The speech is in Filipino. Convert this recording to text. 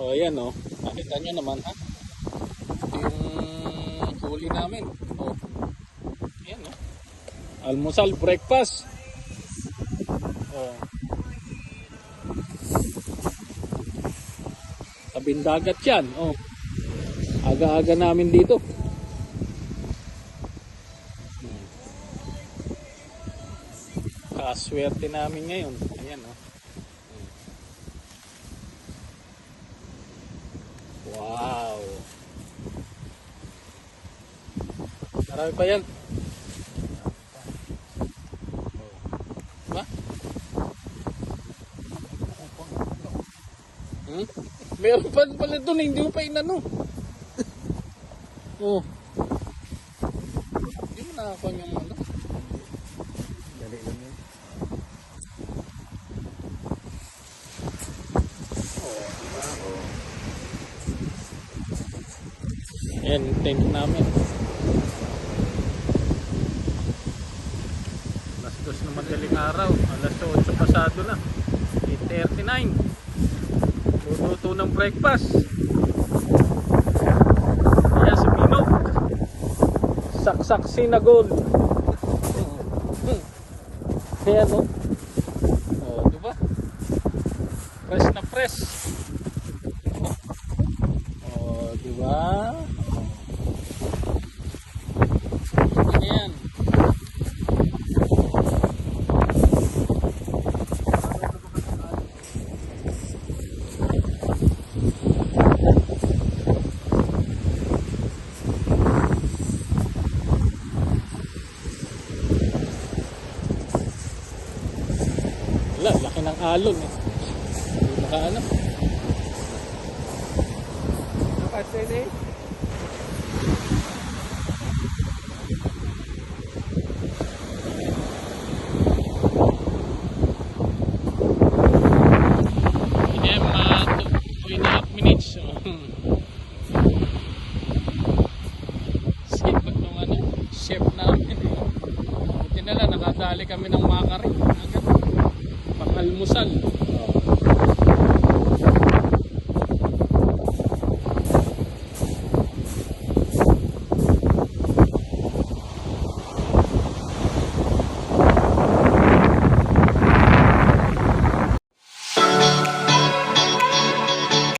O ayan o. Nakita nyo naman ha. Ito yung huli namin. O. Ayan o. Almusal, breakfast. O. Tabing dagat yan. O. Aga-aga namin dito. Kaswerte namin ngayon. Ayan o. Wow. Marami pa yan. Diba? Meron pa pala doon, hindi mo pa inano. Oh. Hindi mo nakakuha yung ano. Dali lang yun. Oh, diba? Oh. Ayan, tent namin. Alas 2 na madaling araw. Alas 8 pasado na. 8:39. Luto ng breakfast. Ayan si Pinok. Saksak sinagol. Ayan o. Oh, diba? Fresh na fresh. Oh, diba? Ayan. Wala, laki ng alon eh. Hindi makaano. Nakasin eh. Ayan, mga 2.5 minutes. Skip nung ano, chef namin. Buti na lang, nakadali kami ng makari. Agad. Pang-almusal.